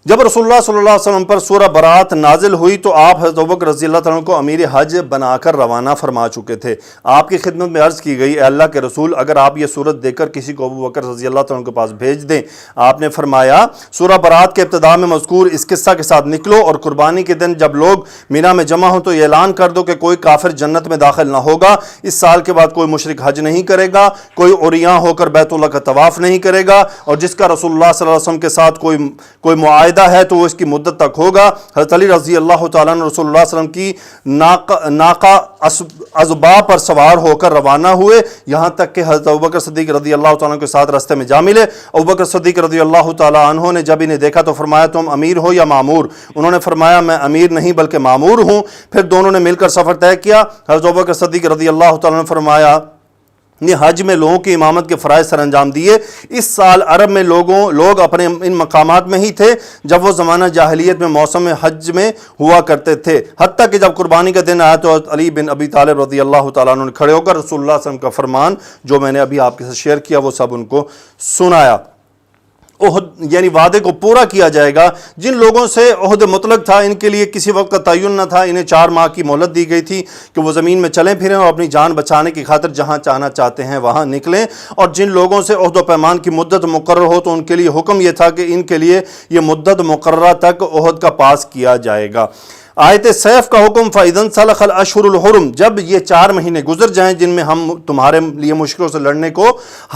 Speaker 1: جب رسول اللہ صلی اللہ علیہ وسلم پر سورہ برات نازل ہوئی تو آپ حضرت ابوبکر رضی اللہ تعالیٰ عنہ کو امیر حج بنا کر روانہ فرما چکے تھے. آپ کی خدمت میں عرض کی گئی اے اللہ کے رسول، اگر آپ یہ صورت دے کر کسی کو ابوبکر رضی اللہ تعالیٰ عنہ کے پاس بھیج دیں. آپ نے فرمایا سورہ برات کے ابتدا میں مذکور اس قصہ کے ساتھ نکلو، اور قربانی کے دن جب لوگ مینا میں جمع ہوں تو یہ اعلان کر دو کہ کوئی کافر جنت میں داخل نہ ہوگا. اس سال کے بعد کوئی مشرک حج نہیں کرے گا، کوئی عریاں ہو کر بیت اللہ کا طواف نہیں کرے گا، اور جس کا رسول اللہ صلی اللہ علیہ وسلم کے ساتھ کوئی معاہدہ ہے تو وہ اس کی مدت تک ہوگا. حضرت علی رضی اللہ تعالیٰ عنہ رسول اللہ صلی اللہ علیہ وسلم کی ناقہ ازبا پر سوار ہو کر روانہ ہوئے، یہاں تک کہ حضرت ابوبکر صدیق رضی اللہ تعالیٰ عنہ کے ساتھ راستے میں جا ملے. ابوبکر صدیق رضی اللہ تعالیٰ عنہ نے جب انہیں دیکھا تو فرمایا تم امیر ہو یا مامور؟ انہوں نے فرمایا میں امیر نہیں بلکہ مامور ہوں. پھر دونوں نے مل کر سفر طے کیا. حضرت ابوبکر صدیق رضی اللہ تعالیٰ عنہ نے فرمایا نے حج میں لوگوں کی امامت کے فرائض سر انجام دیے. اس سال عرب میں لوگ اپنے ان مقامات میں ہی تھے جب وہ زمانہ جاہلیت میں موسم حج میں ہوا کرتے تھے، حتیٰ کہ جب قربانی کا دن آیا تو علی بن ابی طالب رضی اللہ تعالیٰ عنہ نے کھڑے ہو کر رسول اللہ صلی اللہ علیہ وسلم کا فرمان جو میں نے ابھی آپ کے ساتھ شیئر کیا وہ سب ان کو سنایا. عہد یعنی وعدے کو پورا کیا جائے گا. جن لوگوں سے عہد مطلق تھا ان کے لیے کسی وقت کا تعین نہ تھا، انہیں 4 ماہ کی مہلت دی گئی تھی کہ وہ زمین میں چلیں پھریں اور اپنی جان بچانے کی خاطر جہاں جانا چاہتے ہیں وہاں نکلیں. اور جن لوگوں سے عہد و پیمان کی مدت مقرر ہو تو ان کے لیے حکم یہ تھا کہ ان کے لیے یہ مدت مقررہ تک عہد کا پاس کیا جائے گا. آیت سیف کا حکم فَإِذَا انْسَلَخَ الْأَشْهُرُ الْحُرُمُ. جب یہ 4 مہینے گزر جائیں جن میں ہم تمہارے لیے مشکلوں سے لڑنے کو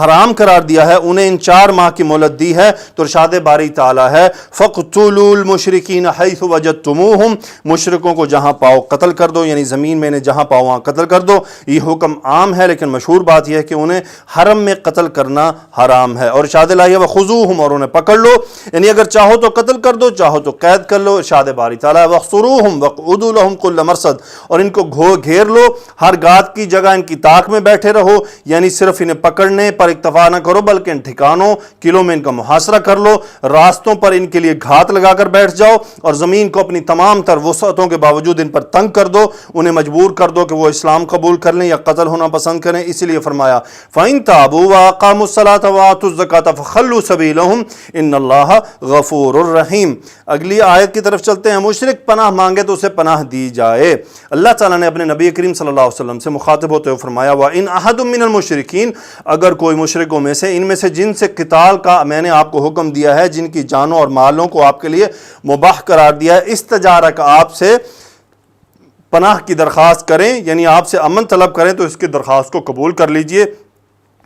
Speaker 1: حرام قرار دیا ہے، انہیں ان 4 ماہ کی مہلت دی ہے. تو ارشاد باری تعالیٰ ہے فَاقْتُلُوا الْمُشْرِكِينَ حَيْثُ وَجَدتُّمُوهُمْ. مشرکوں کو جہاں پاؤ قتل کر دو، یعنی زمین میں انہیں جہاں پاؤ وہاں قتل کر دو. یہ حکم عام ہے لیکن مشہور بات یہ ہے کہ انہیں حرم میں قتل کرنا حرام ہے. اور ارشاد الہی ہے وَخُذُوهُمْ، اور انہیں پکڑ لو، یعنی اگر چاہو تو قتل کر دو، چاہو تو قید کر لو. ارشاد باری تعالیٰ ہے وَاحْصُرُوهُمْ لهم وقعدوا لهم كل مرصد، اور ان کو گھیر لو، ہر گات کی جگہ ان کی طاق میں بیٹھے رہو، یعنی صرف انہیں پکڑنے پر اکتفا نہ کرو بلکہ ان ٹھکانوں قلعوں میں ان کا محاصرہ کر لو، راستوں پر ان کے لیے گھات لگا کر بیٹھ جاؤ، اور زمین کو اپنی تمام تر وسعتوں کے باوجود ان پر تنگ کر دو، انہیں مجبور کر دو کہ وہ اسلام قبول کر لیں یا قتل ہونا پسند کریں۔ اسی لیے فرمایا فَإِن تَابُوا وَأَقَامُوا الصَّلَاةَ وَآتُوا الزَّكَاةَ فَخَلُّوا سَبِيلَهُمْ إِنَّ اللَّهَ غَفُورٌ رَحِيمٌ۔ اگلی آیت کی طرف چلتے ہیں۔ مشرک پناہ مانگے تو اسے پناہ دی جائے۔ اللہ تعالیٰ نے اپنے نبی کریم صلی اللہ علیہ وسلم سے مخاطب ہوتے ہوئے فرمایا وَإِنْ أَحَدٌ مِّنَ الْمُشْرِكِينَ، اگر کوئی مشرکوں میں سے، ان میں سے جن سے قتال کا میں نے آپ کو حکم دیا ہے، جن کی جانوں اور مالوں کو آپ کے لیے مباح قرار دیا ہے، استجارک، آپ سے پناہ کی درخواست کریں، یعنی آپ سے امن طلب کریں، تو اس کی درخواست کو قبول کر لیجئے،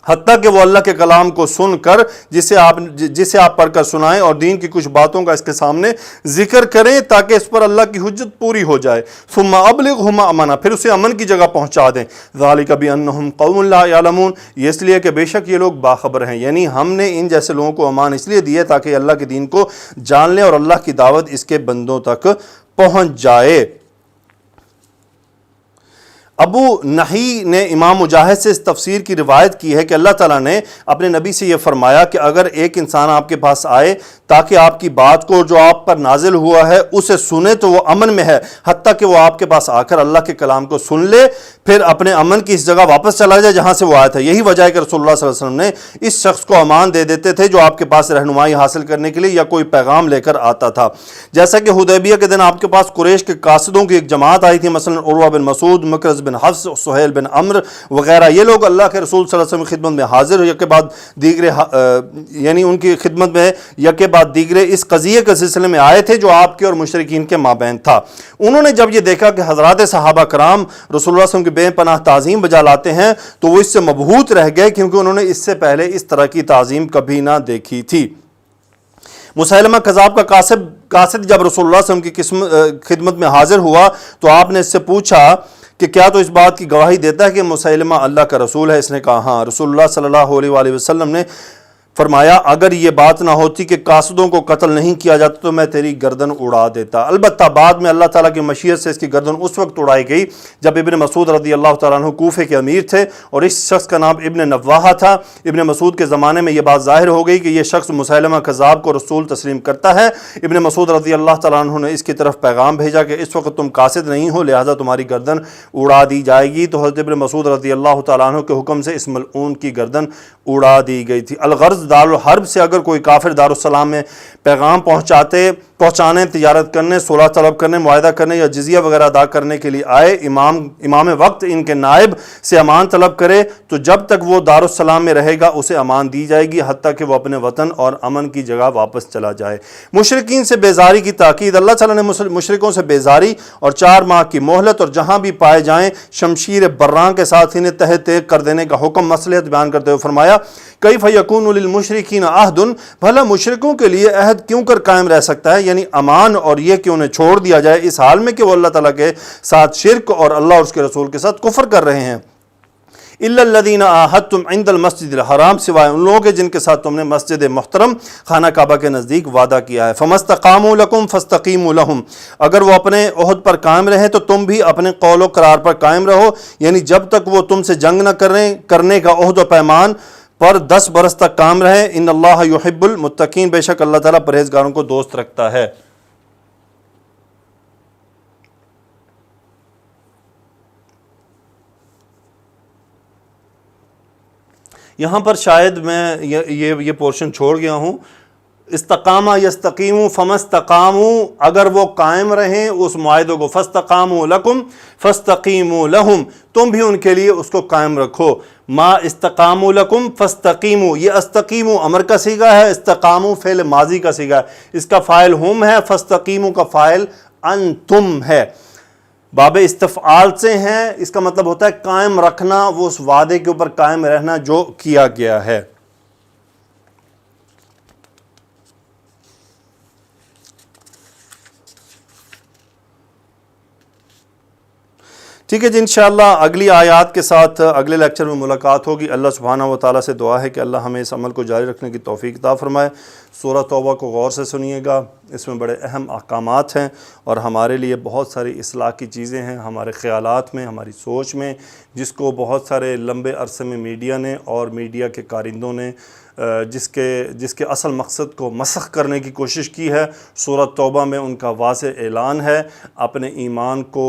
Speaker 1: حتیٰ کہ وہ اللہ کے کلام کو سن کر جسے آپ پڑھ کر سنائیں اور دین کی کچھ باتوں کا اس کے سامنے ذکر کریں تاکہ اس پر اللہ کی حجت پوری ہو جائے۔ ثم ابلغہ مأمنہ، پھر اسے امن کی جگہ پہنچا دیں۔ ذالک بانہم قوم لا یعلمون، یہ اس لیے کہ بے شک یہ لوگ باخبر ہیں، یعنی ہم نے ان جیسے لوگوں کو امان اس لیے دی ہے تاکہ اللہ کے دین کو جان لیں اور اللہ کی دعوت اس کے بندوں تک پہنچ جائے۔ ابو نحی نے امام مجاہد سے اس تفسیر کی روایت کی ہے کہ اللہ تعالیٰ نے اپنے نبی سے یہ فرمایا کہ اگر ایک انسان آپ کے پاس آئے تاکہ آپ کی بات کو جو آپ پر نازل ہوا ہے اسے سنے تو وہ امن میں ہے، حتیٰ کہ وہ آپ کے پاس آ کر اللہ کے کلام کو سن لے، پھر اپنے امن کی اس جگہ واپس چلا جائے جہاں سے وہ آیا تھا۔ یہی وجہ ہے کہ رسول اللہ صلی اللہ علیہ وسلم نے اس شخص کو امان دے دیتے تھے جو آپ کے پاس رہنمائی حاصل کرنے کے لیے یا کوئی پیغام لے کر آتا تھا۔ جیسا کہ حدیبیہ کے دن آپ کے پاس قریش کے قاصدوں کی ایک جماعت آئی تھی، مثلا عروہ بن مسعود، مکرز بن حفص، سہیل بن عمرو وغیرہ، یہ لوگ اللہ کے رسول صلی اللہ علیہ وسلم کی خدمت میں حاضر یا کے بعد دیگرے یعنی ان کی خدمت میں یا کے بعد دیگرے اس قضیے کے سلسلے میں آئے تھے جو آپ کے اور مشرکین کے مابین تھا۔ انہوں نے جب یہ دیکھا کہ حضرات صحابہ کرام رسول اللہ صلی اللہ علیہ وسلم کی بے پناہ تعظیم بجا لاتے ہیں تو وہ اس سے مبہوت رہ گئے، کیونکہ انہوں نے اس سے پہلے اس طرح کی تعظیم کبھی نہ دیکھی تھی۔ مسیلمہ کذاب کا قاصد جب رسول اللہ صلی اللہ علیہ وسلم کی خدمت میں حاضر ہوا تو آپ نے اس سے پوچھا کہ کیا تو اس بات کی گواہی دیتا ہے کہ مسیلمہ اللہ کا رسول ہے؟ اس نے کہا ہاں۔ رسول اللہ صلی اللہ علیہ وآلہ وسلم نے فرمایا اگر یہ بات نہ ہوتی کہ قاصدوں کو قتل نہیں کیا جاتا تو میں تیری گردن اڑا دیتا۔ البتہ بعد میں اللہ تعالیٰ کی مشیت سے اس کی گردن اس وقت اڑائی گئی جب ابن مسعود رضی اللہ تعالیٰ عنہ کوفے کے امیر تھے اور اس شخص کا نام ابن نواحہ تھا۔ ابن مسعود کے زمانے میں یہ بات ظاہر ہو گئی کہ یہ شخص مسیلمہ کذاب کو رسول تسلیم کرتا ہے۔ ابن مسعود رضی اللہ تعالیٰ عنہ نے اس کی طرف پیغام بھیجا کہ اس وقت تم قاصد نہیں ہو لہذا تمہاری گردن اڑا دی جائے گی، تو حضرت ابن مسعود رضی اللہ تعالیٰ عنہ کے حکم سے اس ملعون کی گردن اڑا دی گئی تھی۔ الغرض دارالحرب سے اگر کوئی کافر دارالسلام میں پیغام پہنچانے، تجارت کرنے، صلح طلب کرنے، معاہدہ کرنے یا جزیہ وغیرہ ادا کرنے کے لیے آئے، امام وقت ان کے نائب سے امان طلب کرے تو جب تک وہ دارالسلام میں رہے گا اسے امان دی جائے گی حتیٰ کہ وہ اپنے وطن اور امن کی جگہ واپس چلا جائے۔ مشرکین سے بیزاری کی تاکید۔ اللہ تعالیٰ نے مشرکوں سے بیزاری اور 4 ماہ کی مہلت اور جہاں بھی پائے جائیں شمشیر براں کے ساتھ انہیں تہہ تیغ کر دینے کا حکم مصلحت بیان کرتے ہوئے فرمایا کیف یکون للمشرکین عہد، بھلا مشرکوں کے لیے عہد کیوں کر قائم رہ سکتا ہے، یعنی امان، اور یہ کہ انہیں چھوڑ دیا جائے اس حال میں کہ وہ اللہ تعالیٰ کے ساتھ شرک اور اللہ اور اس کے رسول کے ساتھ کفر کر رہے ہیں۔ الا الذین عاہدتم عند المسجد الحرام، سوائے ان لوگوں کے جن کے ساتھ تم نے مسجد محترم خانہ کعبہ کے نزدیک وعدہ کیا ہے۔ فما استقاموا لکم فاستقیموا لہم، اگر وہ اپنے عہد پر قائم رہیں تو تم بھی اپنے قول و قرار پر قائم رہو، یعنی جب تک وہ تم سے جنگ نہ کرنے کا عہد و پیمان پر 10 برس تک کام رہے۔ ان اللہ یحب المتقین، بے شک اللہ تعالیٰ پرہیزگاروں کو دوست رکھتا ہے۔ یہاں پر شاید میں یہ پورشن چھوڑ گیا ہوں۔ استقامہ یستقیموا فما استقاموا، اگر وہ قائم رہیں اس معاہدے کو، فاستقاموا لکم فاستقیموا لہم، تم بھی ان کے لیے اس کو قائم رکھو۔ ما استقاموا لکم فاستقیموا، یہ استقیموا امر کا صیغہ ہے، استقاموا فعل ماضی کا صیغہ ہے، اس کا فاعل ہم ہے، فاستقیموا کا فاعل انتم ہے، باب استفعال سے ہیں، اس کا مطلب ہوتا ہے قائم رکھنا، وہ اس وعدے کے اوپر قائم رہنا جو کیا گیا ہے۔ ٹھیک ہے جی، انشاءاللہ اگلی آیات کے ساتھ اگلے لیکچر میں ملاقات ہوگی۔ اللہ سبحانہ و تعالیٰ سے دعا ہے کہ اللہ ہمیں اس عمل کو جاری رکھنے کی توفیق عطا فرمائے۔ سورہ توبہ کو غور سے سنیے گا، اس میں بڑے اہم احکامات ہیں اور ہمارے لیے بہت ساری اصلاح کی چیزیں ہیں ہمارے خیالات میں، ہماری سوچ میں، جس کو بہت سارے لمبے عرصے میں میڈیا نے اور میڈیا کے کارندوں نے جس کے اصل مقصد کو مسخ کرنے کی کوشش کی ہے۔ سورہ توبہ میں ان کا واضح اعلان ہے، اپنے ایمان کو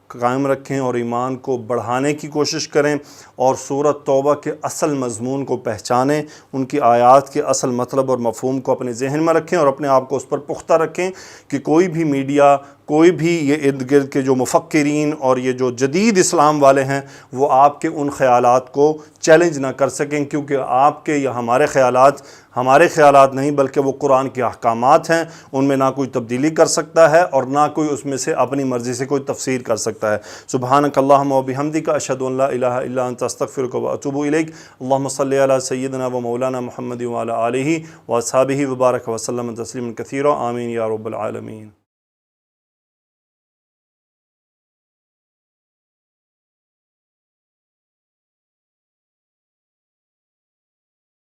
Speaker 1: قائم رکھیں اور ایمان کو بڑھانے کی کوشش کریں اور سورہ توبہ کے اصل مضمون کو پہچانیں، ان کی آیات کے اصل مطلب اور مفہوم کو اپنے ذہن میں رکھیں اور اپنے آپ کو اس پر پختہ رکھیں کہ کوئی بھی میڈیا، کوئی بھی یہ ارد گرد کے جو مفکرین اور یہ جو جدید اسلام والے ہیں وہ آپ کے ان خیالات کو چیلنج نہ کر سکیں، کیونکہ آپ کے یا ہمارے خیالات نہیں بلکہ وہ قرآن کے احکامات ہیں، ان میں نہ کوئی تبدیلی کر سکتا ہے اور نہ کوئی اس میں سے اپنی مرضی سے کوئی تفسیر کر سکتا ہے۔ سبحانک اللہم و بحمدک، اشہد ان لا الہ الا انت، استغفرک و اتوب الیک۔ اللہم صلی علی سیدنا و مولانا محمد و علی آلہ و اصحابہ وبارک وسلم تسلیما کثیرا، آمین یا رب العالمین۔